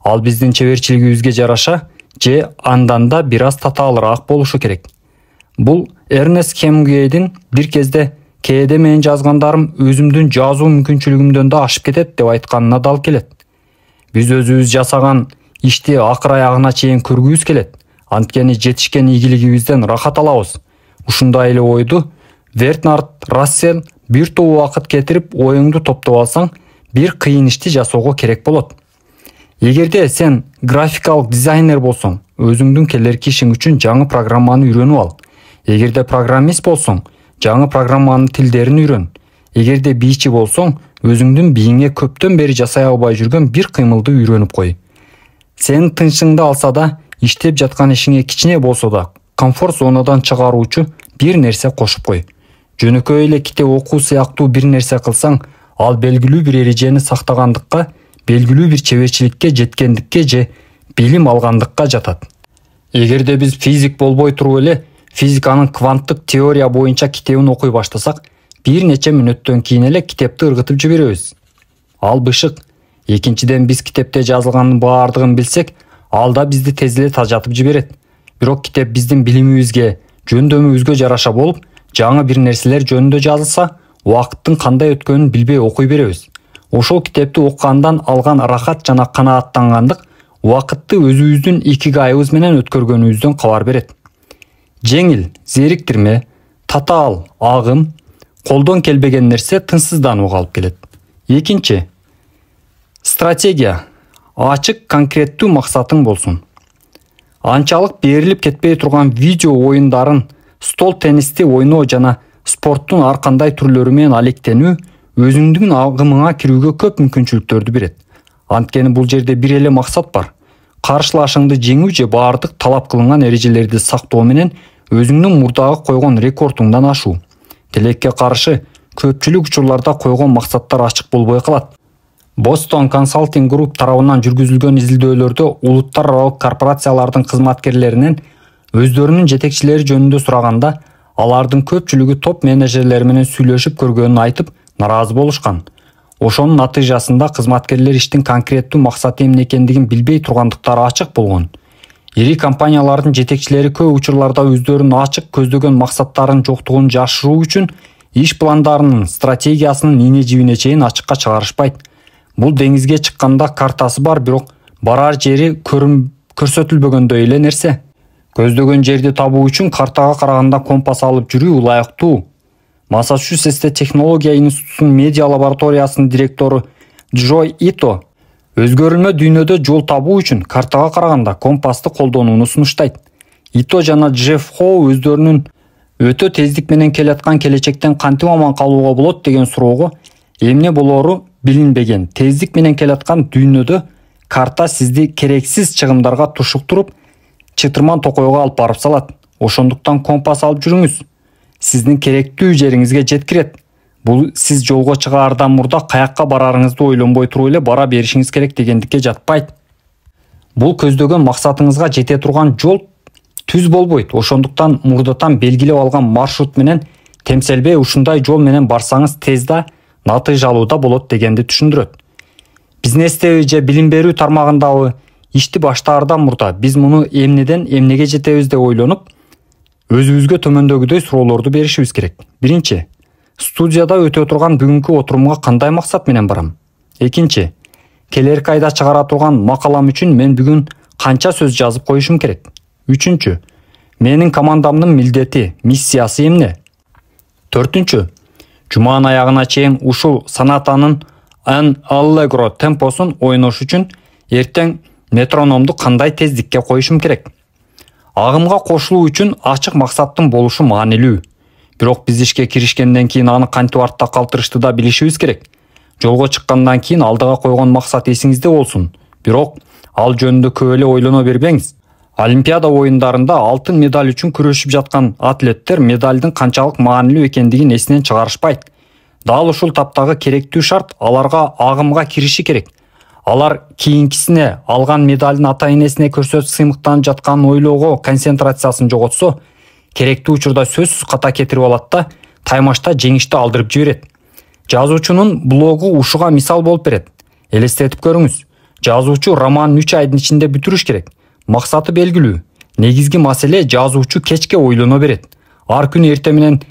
Ал биздин чеберчилигибизге жараша же андан да бир аз татаалыраак болушу керек. Бул Эрнест Хемингуэйдин бир кезде кээде менен жазгандарым өзүмдүн жазуу мүмкүнчүлүгүмдөн да ашып кетет деп айтканына дал келет. Биз өзүбүз жасаган ишти акыр аягына чейин көргүбүз келет. Анткени жетишкен ийгилигибизден рахат алабыз. Ушундай эле ойду Бернард Рассел бир топ убакыт кетирип оюңду топтоп алсаң, бир кыйын ишти жасоого керек болот. Эгерде сен графикалык дизайнер болсоң, өзүңдүн келерки ишиң үчүн жаңы программаны үйрөнүп ал. Эгерде программист болсоң, жаңы программанын тилдерин үйрөн. Эгерде бийчи болсоң, өзүңдүн бийиңе көптөн бери жасай албай жүргөн бир кыймылды үйрөнүп кой. Сен тынчыңды алса да, иштеп жаткан ишиңе кичине болсо да комфорт зонадан чыгаруучу бир нерсе кошуп кой. Жөнөкөй эле китеп окуу сыяктуу бир нерсе кылсаң, ал белгилүү бир эрежени сактагандыкка, белгилүү бир чеберчиликке жеткендикке же билим алгандыкка жатат. Эгерде биз физик болбой туруп эле физиканын кванттык теория боюнча китебин окуй баштасак, бир нече мүнөттөн кийин эле китепти ыргытып жиберебиз. Ал бышык. Экинчиден, биз китепте жазылганын баардыгын билсек, ал да бизди тез эле тажатып жиберет. Бирок китеп биздин билимибизге, жөндөмүбүзгө жараша болуп, жаңы бир нерселер жөнүндө жазылса, убакыттын кандай өткөнүн билбей окуй беребиз. Ошол китепти окугандан алган рахат жана канааттангандык убакытты өзүбүздүн икигайыбыз менен өткөргөнүбүздөн кабар берет. Жеңил, зериктирме, татаал, агым, колдон келбеген нерсе тынчсызданууга алып келет. Экинчи, стратегия. Ачык, конкреттүү максатың болсун. Анчалык берилип кетпей турган видео оюндарын, стол теннисти ойноо жана спорттун ар кандай түрлөрү менен алектенүү өзүңдүн агымыңа кирүүгө көп мүмкүнчүлүктөрдү берет. Анткени бул жерде бир эле максат бар. Каршылашыңды жеңүү же баардык талап кылынган эрежелерди сактоо менен өзүңдүн мурдагы койгон рекордуңдан ашуу. Тилекке каршы, көпчүлүк учурларда койгон максаттар ачык болбой калат. Boston Consulting Group тарабынан жүргүзүлгөн изилдөөлөрдө улуттар аралык корпорациялардын кызматкерлеринен өздөрүнүн жетекчилери жөнүндө сураганда алардын көпчүлүгү топ менеджерлери менен сүйлөшүп көргөнүн айтып наразы болушкан. Ошонун натыйжасында кызматкерлер иштин конкреттүү максаты эмне экендигин билбей тургандыктары ачык болгон. Ири компаниялардын жетекчилери көп учурларда өздөрүнүн ачык көздөгөн максаттарынын жоктугун жашыруу үчүн иш пландарынын, стратегиясынын ине жибине чейин ачыкка чыгарышпайт. Бул деңизге чыкканда картасы бар, бирок барар жери көрсөтүлбөгөндөй эле нерсе. Көздөгөн жерди табуу үчүн картага караганда компас алып жүрүү ылайыктуу. Массачусетсте технология институтунун медиа лабораториясынын директору Джой Ито өзгөрүлмө дүйнөдө жол табуу үчүн картага караганда компасты колдонууну сунуштайт. Ито жана Джефф Хоу өздөрүнүн өтө тездик менен келаткан келечектен кантип аман калууга болот деген суроого эмне болору билинбеген тездик менен келаткан дүйнөдө карта сизди керексиз чыгымдарга тушуктуруп, чытырман токойго алып барып салат. Ошондуктан компас алып жүрүңүз. Сиздин керектүү жериңизге жеткирет. Бул сиз жолго чыгаардан мурда каякка барарыңызды ойлонбой туруп эле бара беришиңиз керек дегендикке жатпайт. Бул көздөгөн максатыңызга жете турган жол түз болбойт. Ошондуктан мурдатан белгилеп алган маршрут менен темселбей ушундай жол менен барсаңыз тез да натыйжалуу да болот дегенди түшүндүрөт. Бизнестеби же билим берүү тармагындагы ишти баштаардан мурда биз муну эмнеден эмнеге жетебиз деп ойлонуп, өзүбүзгө төмөндөгүдөй суроолорду беришибиз керек. Биринчи, студияда өтө турган бүгүнкү отурумга кандай максат менен барам? Экинчи, келерки айда чыгара турган макалам үчүн мен бүгүн канча сөз жазып коюшум керек? Үчүнчү, менин командамдын милдети, миссиясы эмне? Төртүнчү, жуманын аягына чейин ушул сонатанын Allegro темпосун ойнош үчүн эртең метрономду кандай тездикке коюшум керек? Агымга кошулуу үчүн ачык максаттын болушу маанилүү. Бирок биз ишке киришкенден кийин аны кантип артта калтырышты да билишибиз керек. Жолго чыккандан кийин алдыга койгон максат эсиңизде болсун. Бирок ал жөнүндө көп эле ойлоно бербеңиз. Олимпиада оюндарында алтын медаль үчүн күрөшүп жаткан атлеттер медалдын канчалык маанилүү экендигин эсинен чыгарышпайт. Дал ушул таптагы керектүү шарт аларга агымга кириши керек. Алар кийинкисине алган медалдын ата-энесине көрсөтүп сыймыктанып жатканын ойлоого концентрациясын жоготсо, керектүү учурда сөзсүз ката кетирип алат да таймашта жеңишти алдырып жиберет. Жазуучунун блогу ушуга мисал болуп берет. Элестетип көрүңүз. Жазуучу романын 3 айдын ичинде бүтүрүш керек. Максаты белгилүү. Негизги маселе жазуучу кечке ойлоно берет. Ар күнү эртең менен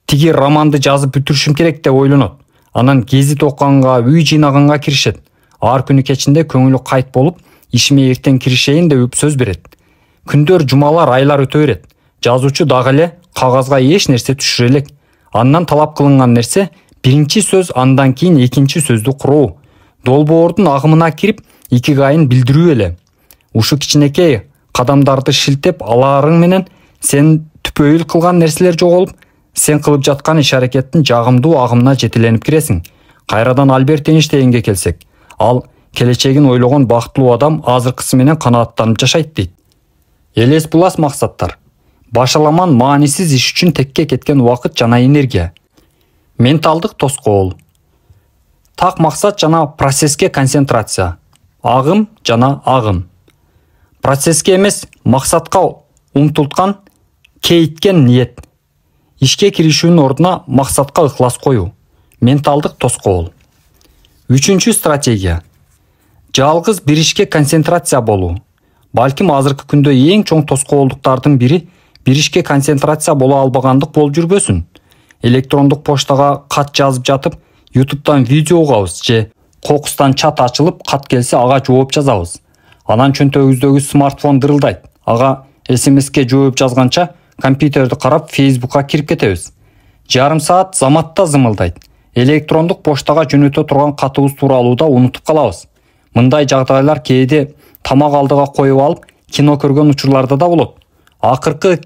тиги романды жазып бүтүрүшүм керек деп ойлонот. Анан гезит окуганга, үй жыйнаганга киришет. Ар күнү кечинде көңүлү кайт болуп, ишиме эртең киришейин деп сөз берет. Күндөр, жумалар, айлар өтө берет. Жазуучу дагы эле кагазга эч нерсе түшүрө элек. Андан талап кылынган нерсе биринчи сөз, андан кийин экинчи сөздү куруу. Долбоордун агымына кирип, икигайын билдирүү эле. Ушу кичинекей кадамдарды шилтеп аларың менен сен түпөйүл кылган нерселер жоголуп, сен кылып жаткан иш-аракеттин жагымдуу агымына жетеленип киресиң. Кайрадан Альберт Эйнштейнге келсек, ал келечегин ойлогон бактылуу адам азыркысы менен канааттанып жашайт дейт. Элес булас максаттар. Башаламан маанисиз иш үчүн текке кеткен убакыт жана энергия. Менталдык тоскоол. Так максат жана процесске концентрация. Агым жана агым. Процесске эмес, максатка умтулткан, кейиткен ниет. Ишке киришүүнүн ордуна максатка ыклас коюу. Менталдык тоскоол. Үчүнчү стратегия. Жалгыз бир ишке концентрация болуу. Балким азыркы күндө эң чоң тоскоолдуктардын бири бир ишке концентрация боло албагандык болуп жүрбөсүн. Электрондук поштага кат жазып жатып, YouTube'дан видео угабыз же кокустан чат ачылып, кат келсе ага жооп жазабыз. Анан чөнтөгүбүздөгү смартфон дырылдайт. Ага SMS-ке жооп жазганча компьютерди карап Facebook'ка кирип кетебиз. Жарым саат заматта зымылдайт. Электрондук поштага жөнөтө турган катыбыз тууралуу да унутуп калабыз. Мындай жагдайлар кээде тамак алдыга коюп алып, кино көргөн учурларда да болот. Акыркы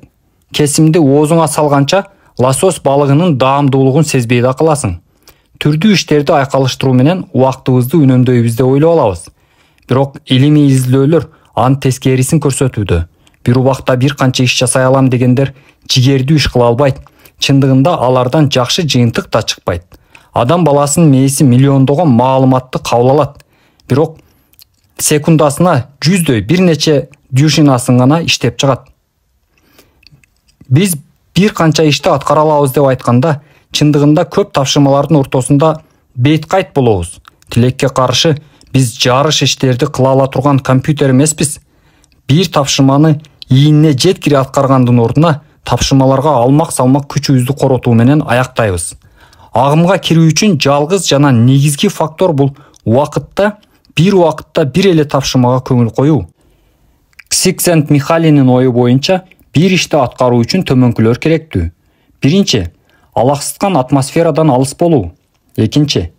кесимди оозуңа салганча лосось балыгынын даамдуулугун сезбей да каласың. Түрдүү иштерди айкалыштыруу менен убактыбызды үнөмдөйбүз деп ойлоп алабыз. Бирок илимий изилдөөлөр анын тескерисин көрсөтүүдө. Бир убакта бир канча иш жасай алам дегендер жигердүү иш кыла албайт. Чындыгында алардан жакшы жыйынтык да чыкпайт. Адам баласынын мээси миллиондогон маалыматты кабыл алат. Бирок секундасына жүздөй бир нече дюжинасын гана иштеп чыгат. Биз бир канча ишти аткара алабыз деп айтканда, чындыгында көп тапшырмалардын ортосунда бейт-кайт болобуз. Тилекке каршы биз жарыш иштерди кыла ала турган компьютер эмеспиз. Бир тапшырманы ийине жеткире аткаргандын ордуна тапшырмаларга алмак-салмак күчүбүздү коротуу менен аяктайбыз. Агымга кирүү үчүн жалгыз жана негизги фактор бул бир убакытта бир эле тапшырмага көңүл коюу. Csikszentmihalyi'nin ою боюнча, бир ишти аткаруу үчүн төмөнкүлөр керектүү. Биринчи, алаксыткан атмосферадан алыс болуу. Экинчи,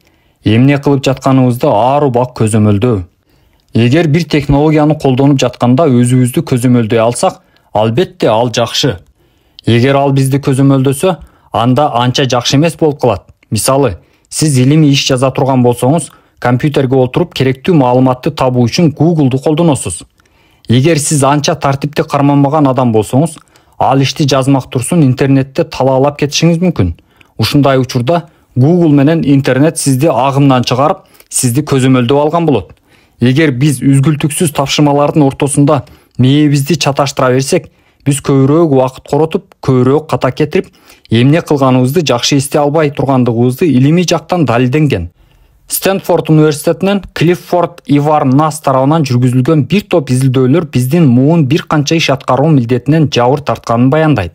эмне кылып жатканыбызды ар убак көзөмөлдөө. Эгер бир технологияны колдонуп жатканда өзүбүздү көзөмөлдөй алсак, албетте ал жакшы. Эгер ал бизди көзөмөлдөсө, анда анча жакшы эмес болуп калат. Мисалы, сиз илимий иш жаза турган болсоңуз, компьютерге отуруп керектүү маалыматты табуу үчүн Google'ду колдоносуз. Эгер сиз анча тартипти карманбаган адам болсоңуз, ал ишти жазмак турсун интернетте талаалап кетишиңиз мүмкүн. Ушундай учурда Google менен интернет сизди агымдан чыгарып, сизди көзөмөлдөп алган болот. Эгер биз үзгүлтүксүз тапшырмалардын ортосунда мээбизди чаташтыра берсек, биз көбүрөөк убакыт коротуп, көбүрөөк ката кетирип, эмне кылганыбызды жакшы эстей албай тургандыгыбызды илимий жактан далилденген. Стэнфорд университетинен Клиффорд Ивар Нас тарабынан жүргүзүлгөн бир топ изилдөөлөр биздин муун бир канча иш аткаруу милдетинен жабыр тартканын баяндайт.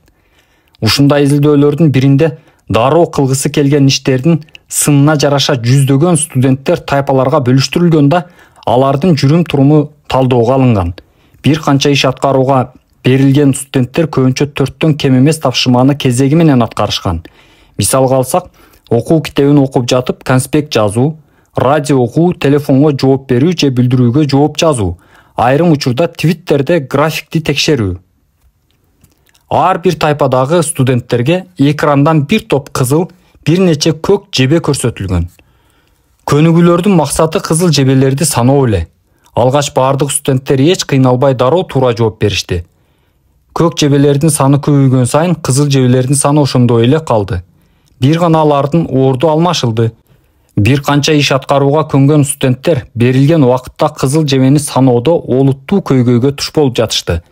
Ушундай изилдөөлөрдүн биринде дароо кылгысы келген иштердин сынына жараша жүздөгөн студенттер тайпаларга бөлүштүрүлгөндө, алардын жүрүм-туруму талdoogга алынган. Бир канча иш аткарууга берилген студенттер көбүнчө 4төн кем эмес тапшырманы кезеги менен аткарышкан. Мисалга алсак, окуу китебин окуп жатып конспект жазуу, радио окуу, телефонго жооп берүү же билдирүүгө жооп жазуу, айрым учурда Twitterде графикти текшерүү. Ар бир тайпадагы студенттерге экрандан бир топ кызыл, бир нече көк жебе көрсөтүлгөн. Көнүгүүлөрдүн максаты кызыл жебелерди саноо эле. Алгач бардык студенттер эч кыйналбай дароо туура жооп беришти. Көк жебелердин саны көбөйгөн сайын кызыл жебелердин саны ошондой эле калды. Бир гана алардын орду алмашылды. Бир канча иш аткарууга көнгөн студенттер берилген убакытта кызыл жебени саноодо олуттуу көйгөйгө туш болуп жатышты.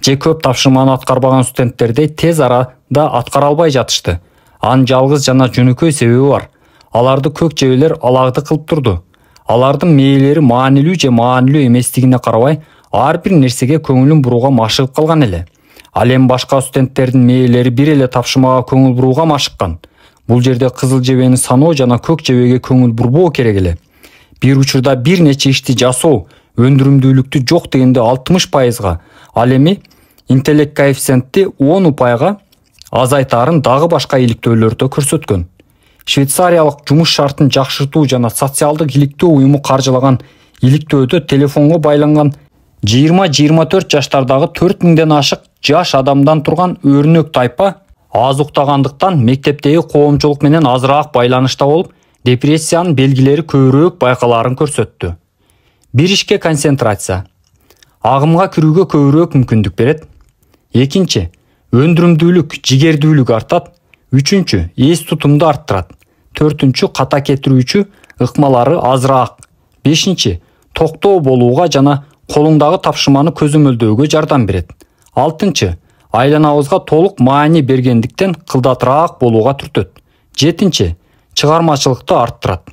Же көп тапшырманы аткарбаган студенттердей тез арада аткара албай жатышты. Анын жалгыз жана жөнөкөй себеби бар. Аларды көк жебелер алагды кылып турду. Алардын мээлери маанилүү же маанилүү эместигине карабай, ар бир нерсеге көңүлүн бурууга машыгып калган эле. Ал эми башка студенттердин мээлери бир эле тапшырмага көңүл бурууга машыккан. Бул жерде кызыл жебени саноо жана көк жебеге көңүл бурбоо керек эле. Бир учурда бир нече ишти жасоо өндүрүмдүүлүктү жок дегенде 60%, ал эми интеллект коэффициенти 10% азайтаарын дагы башка иликтөөлөрдө көрсөткөн. Швейцариялык жумуш шартын жакшыртуу жана социалдык иликтөө уюму каржылаган иликтөөдө телефонго байланган 20-24 жаштардагы 4000ден ашык жаш адамдан турган өрнөк тайпа аз уктагандыктан мектептеги коомчулук менен азыраак байланышта болуп, депрессиянын белгилери көбүрөөк байкалаарын көрсөттү. Бир ишке концентрация агымга кирүүгө көбүрөөк мүмкүндүк берет. Экинчи, өндүрүмдүүлүк, жигердүүлүк артат. Үчүнчү, эс тутумду арттырат. Төртүнчү, ката кетирүүчү ыкмалары азыраак. Бешинчи, токтоо болууга жана колуңдагы тапшырманы көзөмөлдөөгө жардам берет. Алтынчы, айланабызга толук маани бергендиктен кылдатыраак болууга түртөт. Жетинчи, чыгармачылыкты арттырат.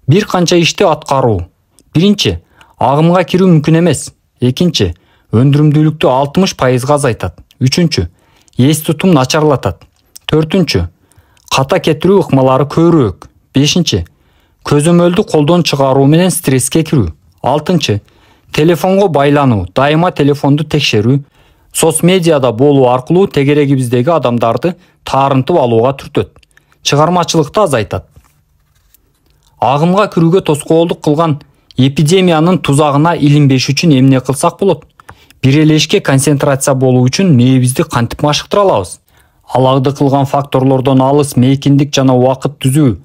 Бир канча ишти аткаруу. Биринчи, агымга кирүү мүмкүн эмес. Экинчи, өндүрүмдүүлүктү 60% азайтат. Үчүнчү, эс тутум начарлатат. Төртүнчү, ката кетирүү ыкмалары көбүрөөк. Бешинчи, көзөмөлдү колдон чыгаруу менен стресске кирүү. Алтынчы, телефонго байлануу, дайыма телефонду текшерүү, соцмедиада болуу аркылуу тегерегибиздеги адамдарды таарынтып алууга түртөт. Чыгармачылыкты азайтат. Агымга кирүүгө тоскоолдук кылган эпидемиянын тузагына илинбеш үчүн эмне кылсак болот? Бир эле ишке концентрация болуу үчүн мээбизди кантип машыктыра алабыз? Алагды кылган факторлордон алыс мейкиндик жана убакыт түзүү,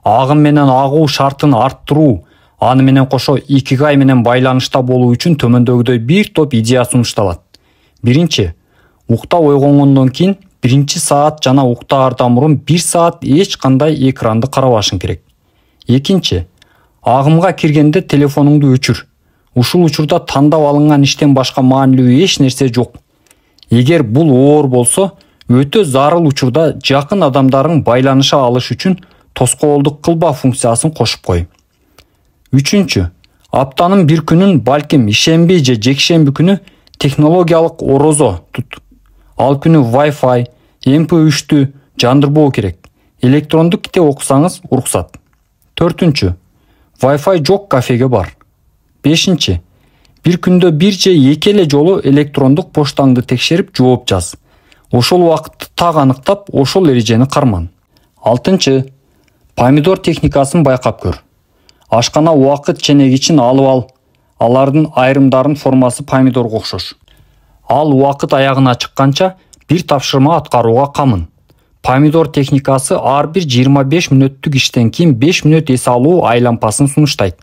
агым менен агуу шартын арттыруу, аны менен кошо икигай менен байланышта болуу үчүн төмөндөгүдөй бир топ идея сунушталат. Биринчи, уктап ойгонгондон кийин 1 саат жана уктаардан мурун 1 саат эч кандай экранды карабашың керек. Экинчи, агымга киргенде телефонуңду өчүр. Ушул учурда тандап алынган иштен башка маанилүү эч нерсе жок. Эгер бул оор болсо, өтө зарыл учурда жакын адамдарын байланыша алыш үчүн тоскоолдук кылба функциясын кошуп кой. Үчүнчү, аптанын бир күнүн, балким ишемби же жекшемби күнү технологиялык орозо тут. Ал күнү Wi-Fi, MP3-тү жандырбоо керек. Электрондук китеп окусаңыз уруксат. 4-чү, Wi-Fi жок кафеге бар. 5-чи, бир күндө бир же эки эле жолу электрондук поштаңды текшерип жооп жаз. Ошол убакытты так аныктап, ошол эрежени карман. 6-чы, помидор техникасын байкап көр. Ашкана убакыт ченегичин алып ал. Алардын айрымдарын формасы помидорго окшош. Ал убакыт аягына чыкканча бир тапшырма аткарууга камын. Помидор техникасы ар бир 25 мүнөттүк иштен кийин 5 мүнөт эс алуу айлампасын сунуштайт.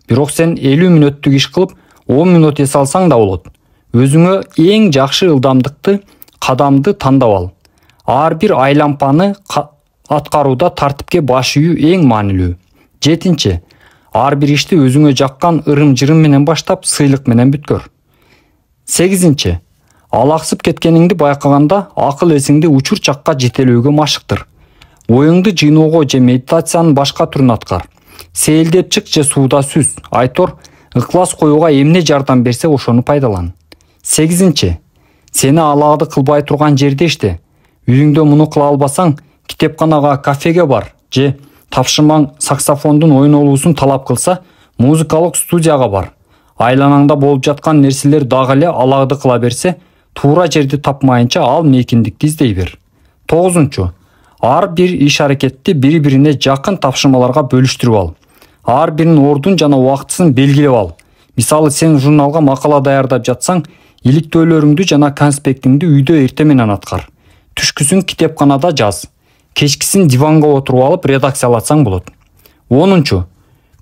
Бирок сен 50 мүнөттүк иш кылып 10 мүнөт эс алсаң да болот. Өзүңө эң жакшы ылдамдыкты, кадамды тандап ал. Ар бир айлампаны аткарууда тартипке баш ийүү эң маанилүү. 7-чи, ар бир ишти өзүңө жаккан ырым-жырым менен баштап, сыйлык менен бүткөр. 8-чи, алаксып кеткениңди байкаганда акыл эсиңди учур чакка жетелөөгө машыктыр. Оюңду жыйноого же медитациянын башка түрүн аткар. Сейилдеп чык же сууда сүз. Айтор, ыклас коюуга эмне жардам берсе ошону пайдалан. 8-чи, сени алаады кылбай турган жерде иште. Үйүңдө муну кыла албасаң, китепканага, кафеге бар же тапшырмаң саксофондун ойнолуусун талап кылса, музыкалык студияга бар. Айланаңда болуп жаткан нерселер дагы эле алаады кыла берсе, туура жерди тапмайынча ал мейкиндикти издей бер. 9-чу, ар бир иш-аракетти бири-бирине жакын тапшырмаларга бөлүштүрүп ал. Ар биринин ордун жана убактысын белгилеп ал. Мисалы, сен журналга макала даярдап жатсаң, иликтөөлөрүңдү жана конспектиңди үйдө эрте менен аткар. Түшкүсүн китепканада жаз. Кечкисин диванга отуруп алып редакциялатсаң болот. 10-чу,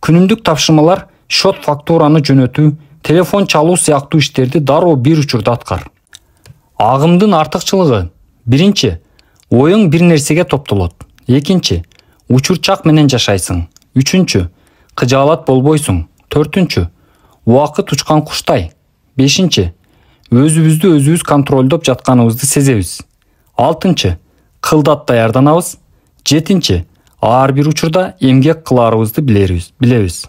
күнүмдүк тапшырмалар, счет фактураны жөнөтүү, телефон чалуу сыяктуу иштерди дароо бир учурда аткар. Агымдын артыкчылыгы: 1-чи, оюң бир нерсеге топтолот. 2-чи, учурчак менен жашайсың. 3-чү, кыжаалат болбойсуң. 4-чү, убакыт учкан куштай. 5-чи, өзүбүздү өзүбүз контролдоп жатканыбызды сезебиз. 6-чы, кылдат даярданабыз. 7-чи, ар бир учурда эмгек кылаарыбызды билебиз.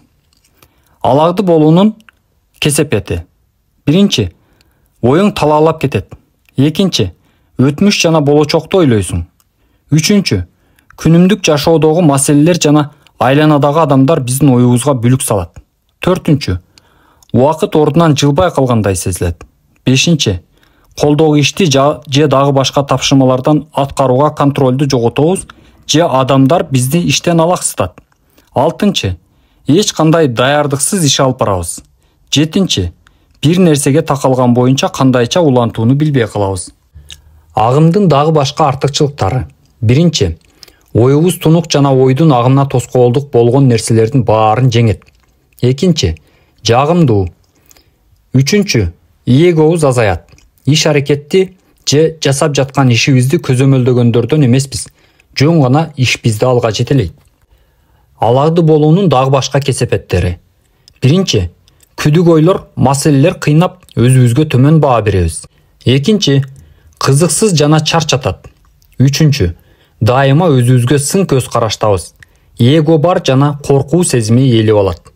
Алаады болуунун кесепети: 1-чи, оюң талаалап кетет. 2-чи, өтмүш жана болочокту ойлойсуң. 3-чү, күнүмдүк жашоодогу маселелер жана айланадагы адамдар биздин оюбузга бүлүк салат. 4-чү, убакыт ордунан жылбай калгандай сезилет. 5-чи, колдогу ишти же дагы башка тапшырмалардан аткарууга контролду жоготобуз же адамдар бизди иштен алаксытат. 6-чы, эч кандай даярдыксыз иш алып барабыз. 7-чи, бир нерсеге такалган боюнча кандайча улантууну билбей калабыз. Агымдын дагы башка артыкчылыктары: 1-чи, оюбуз тунук жана ойдун агымына тоскоолдук болгон нерселердин баарын жеңет. 2-чи, жагымдуу. 3-чү, ээгобуз азаят. Иш-аракетти же жасап жаткан ишибизди көзөмөлдөгөндөрдөн эмеспиз. Жөн гана иш бизди алга жетелейт. Алаады болуунун дагы башка кесепеттери: 1-чи, күдүк ойлор, маселелер кыйнап, өзүбүзгө төмөн баа беребиз. 2-чи, кызыксыз жана чарчатат. 3-чү, дайыма өзүбүзгө сын көз караштабыз. Эго бар жана коркуу сезими ээлеп алат.